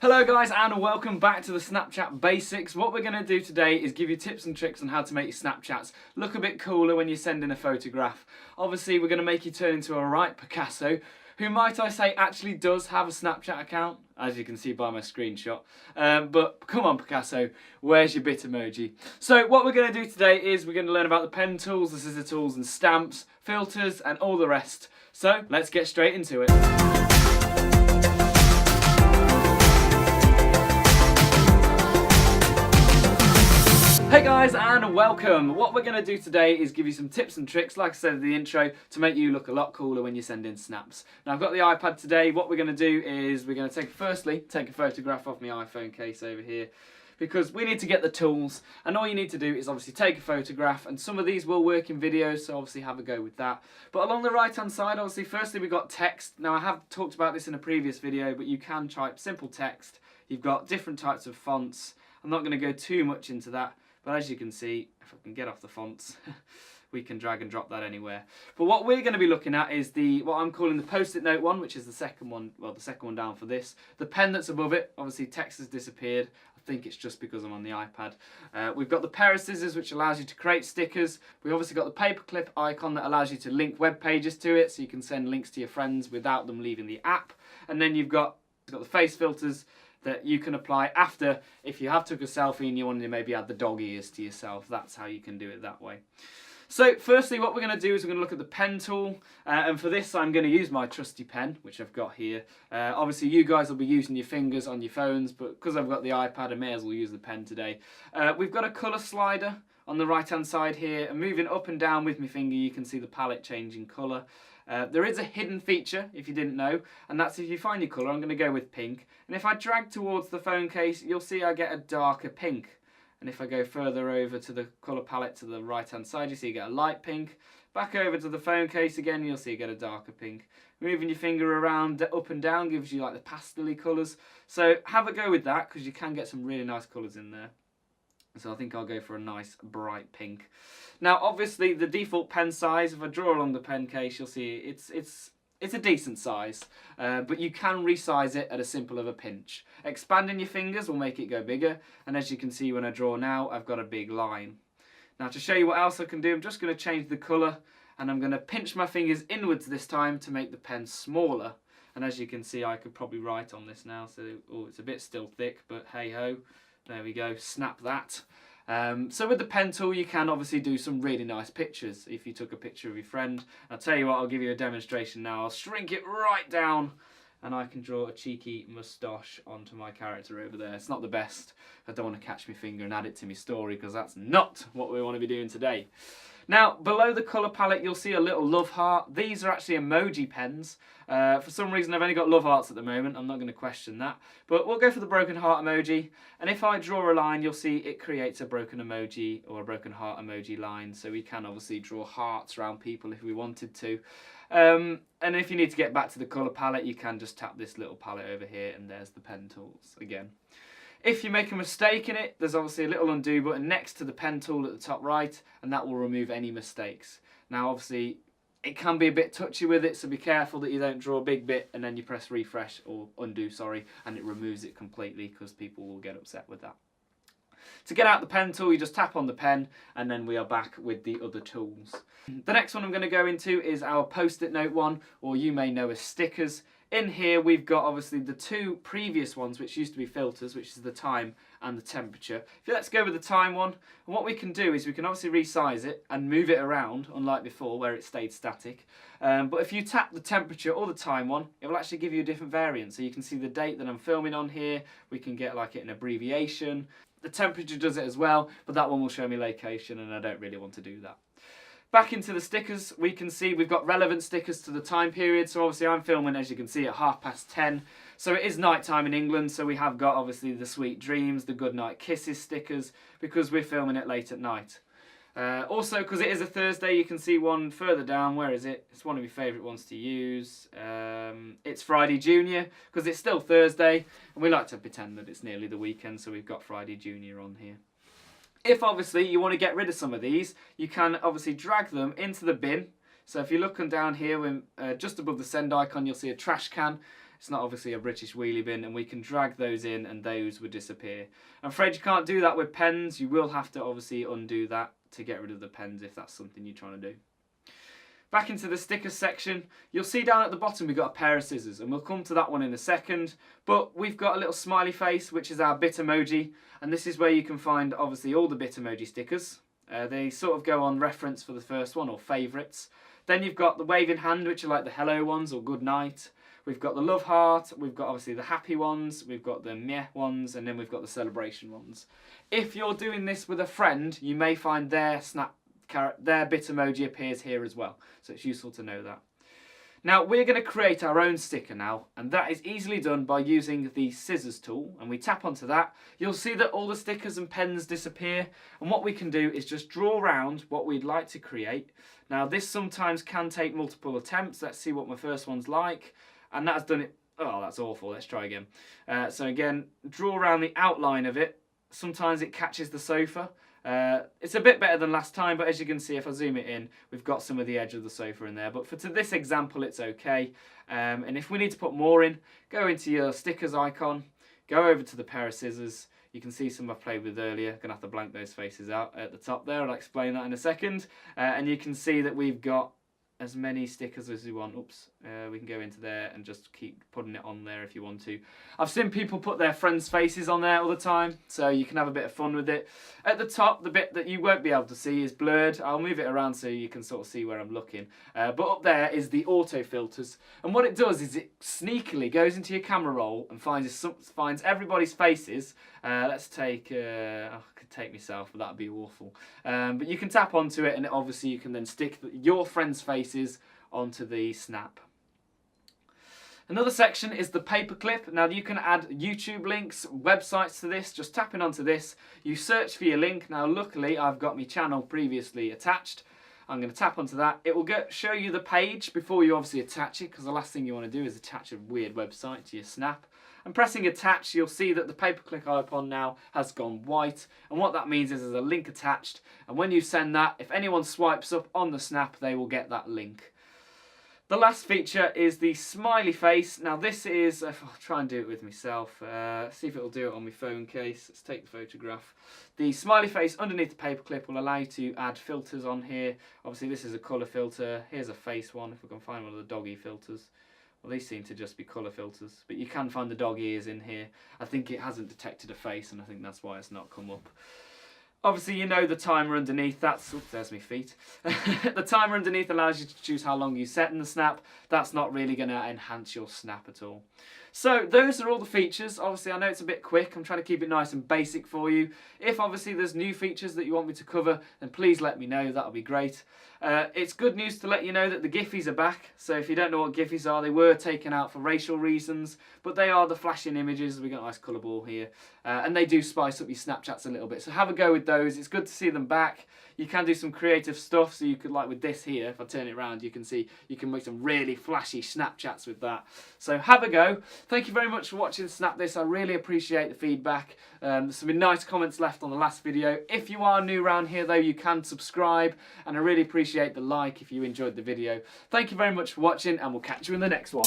Hello guys and welcome back to the Snapchat Basics. What we're going to do today is give you tips and tricks on how to make your Snapchats look a bit cooler when you send in a photograph. Obviously we're going to make you turn into a right Picasso, who might I say actually does have a Snapchat account, as you can see by my screenshot. But come on Picasso, where's your bit emoji? So what we're going to do today is we're going to learn about the pen tools, the scissor tools and stamps, filters and all the rest. So let's get straight into it. Hey guys and welcome. What we're going to do today is give you some tips and tricks, like I said in the intro, to make you look a lot cooler when you send in snaps. Now I've got the iPad today. What we're going to do is we're going to take a photograph of my iPhone case over here, because we need to get the tools, and all you need to do is obviously take a photograph, and some of these will work in videos, so obviously have a go with that. But along the right hand side, obviously firstly we've got text. Now I have talked about this in a previous video, but you can type simple text. You've got different types of fonts. I'm not going to go too much into that. But as you can see, if I can get off the fonts, we can drag and drop that anywhere. But what we're going to be looking at is what I'm calling the post-it note one, which is the second one, well, the second one down for this. The pen that's above it, obviously text has disappeared. I think it's just because I'm on the iPad. We've got the pair of scissors, which allows you to create stickers. We've obviously got the paperclip icon that allows you to link web pages to it, so you can send links to your friends without them leaving the app. And then you've got the face filters that you can apply after, if you have took a selfie and you want to maybe add the dog ears to yourself. That's how you can do it that way. So firstly what we're going to do is we're going to look at the pen tool, and for this I'm going to use my trusty pen, which I've got here. Obviously you guys will be using your fingers on your phones, but because I've got the iPad I may as well use the pen today. We've got a colour slider on the right hand side here, and moving up and down with my finger you can see the palette changing colour. There is a hidden feature, if you didn't know, and that's if you find your colour. I'm going to go with pink, and if I drag towards the phone case you'll see I get a darker pink, and if I go further over to the colour palette to the right hand side you see you get a light pink. Back over to the phone case again you'll see you get a darker pink. Moving your finger around up and down gives you like the pastel-y colours, so have a go with that because you can get some really nice colours in there. So I think I'll go for a nice bright pink. Now obviously the default pen size, if I draw along the pen case you'll see it's a decent size, but you can resize it at a simple of a pinch. Expanding your fingers will make it go bigger, and as you can see when I draw now I've got a big line. Now to show you what else I can do, I'm just going to change the colour, and I'm going to pinch my fingers inwards this time to make the pen smaller. And as you can see I could probably write on this now, so it's a bit still thick, but hey ho. There we go, snap that. So with the pen tool you can obviously do some really nice pictures if you took a picture of your friend. I'll tell you what, I'll give you a demonstration now. I'll shrink it right down and I can draw a cheeky moustache onto my character over there. It's not the best. I don't want to catch my finger and add it to my story because that's not what we want to be doing today. Now, below the colour palette, you'll see a little love heart. These are actually emoji pens. For some reason, I've only got love hearts at the moment. I'm not going to question that. But we'll go for the broken heart emoji. And if I draw a line, you'll see it creates a broken emoji or a broken heart emoji line. So we can obviously draw hearts around people if we wanted to. And if you need to get back to the colour palette, you can just tap this little palette over here and there's the pen tools again. If you make a mistake in it, there's obviously a little undo button next to the pen tool at the top right, and that will remove any mistakes. Now obviously it can be a bit touchy with it, so be careful that you don't draw a big bit and then you press refresh or undo, sorry, and it removes it completely because people will get upset with that. To get out the pen tool you just tap on the pen and then we are back with the other tools. The next one I'm going to go into is our post-it note one, or you may know as stickers. In here we've got obviously the two previous ones which used to be filters, which is the time and the temperature. Let's go with the time one, and what we can do is we can obviously resize it and move it around, unlike before where it stayed static. But if you tap the temperature or the time one, it will actually give you a different variant. So you can see the date that I'm filming on here, we can get like an abbreviation. The temperature does it as well, but that one will show me location and I don't really want to do that. Back into the stickers, we can see we've got relevant stickers to the time period. So obviously I'm filming, as you can see, at 10:30. So it is night time in England, so we have got obviously the sweet dreams, the good night kisses stickers, because we're filming it late at night. Also, because it is a Thursday, you can see one further down. Where is it? It's one of my favourite ones to use. It's Friday Junior, because it's still Thursday, and we like to pretend that it's nearly the weekend, so we've got Friday Junior on here. If obviously you want to get rid of some of these, you can obviously drag them into the bin. So if you're looking down here, when just above the send icon, you'll see a trash can. It's not obviously a British wheelie bin, and we can drag those in and those would disappear. I'm afraid you can't do that with pens. You will have to obviously undo that to get rid of the pens if that's something you're trying to do. Back into the stickers section, you'll see down at the bottom we've got a pair of scissors, and we'll come to that one in a second, but we've got a little smiley face, which is our bit emoji, and this is where you can find obviously all the bit emoji stickers. They sort of go on reference for the first one, or favourites. Then you've got the waving hand, which are like the hello ones or good night. We've got the love heart, we've got obviously the happy ones, we've got the meh ones, and then we've got the celebration ones. If you're doing this with a friend, you may find their bit emoji appears here as well, so it's useful to know that. Now we're going to create our own sticker now, and that is easily done by using the scissors tool, and we tap onto that. You'll see that all the stickers and pens disappear, and what we can do is just draw around what we'd like to create. Now this sometimes can take multiple attempts. Let's see what my first one's like, and that's done it. Oh, that's awful. Let's try again. So again, draw around the outline of it. Sometimes it catches the sofa. It's a bit better than last time, but as you can see, if I zoom it in, we've got some of the edge of the sofa in there. But for this example, it's okay. And if we need to put more in, go into your stickers icon, go over to the pair of scissors. You can see some I've played with earlier. Going to have to blank those faces out at the top there. I'll explain that in a second. And you can see that we've got as many stickers as you want. Oops, we can go into there and just keep putting it on there if you want to. I've seen people put their friends' faces on there all the time, so you can have a bit of fun with it. At the top, the bit that you won't be able to see is blurred. I'll move it around so you can sort of see where I'm looking. But up there is the auto filters, and what it does is it sneakily goes into your camera roll and finds everybody's faces. Let's take, I could take myself, but that'd be awful. But you can tap onto it, and obviously you can then stick your friends' faces onto the snap. Another section is the paperclip. Now you can add YouTube links, websites to this. Just tapping onto this, you search for your link. Now luckily I've got my channel previously attached. I'm going to tap onto that. It will show you the page before you obviously attach it, because the last thing you want to do is attach a weird website to your snap. And pressing attach, you'll see that the paperclip icon now has gone white, and what that means is there's a link attached, and when you send that, if anyone swipes up on the snap, they will get that link. The last feature is the smiley face. Now this is, I'll try and do it with myself, see if it'll do it on my phone case. Let's take the photograph. The smiley face underneath the paperclip will allow you to add filters on here. Obviously this is a colour filter. Here's a face one, if we can find one of the doggy filters. Well, these seem to just be colour filters, but you can find the dog ears in here. I think it hasn't detected a face, and I think that's why it's not come up. Obviously, you know the timer underneath, oops, there's my feet. The timer underneath allows you to choose how long you set in the snap. That's not really going to enhance your snap at all. So those are all the features. Obviously, I know it's a bit quick. I'm trying to keep it nice and basic for you. If obviously there's new features that you want me to cover, then please let me know. That'll be great. It's good news to let you know that the Giphies are back. So if you don't know what Giphies are, they were taken out for racial reasons, but they are the flashing images. We've got a nice colour ball here. And they do spice up your Snapchats a little bit. So have a go with those. It's good to see them back. You can do some creative stuff. So you could, like with this here, if I turn it around, you can see you can make some really flashy Snapchats with that. So have a go. Thank you very much for watching Snapthis. I really appreciate the feedback. There's some nice comments left on the last video. If you are new around here though, you can subscribe, and I really appreciate the like if you enjoyed the video. Thank you very much for watching, and we'll catch you in the next one.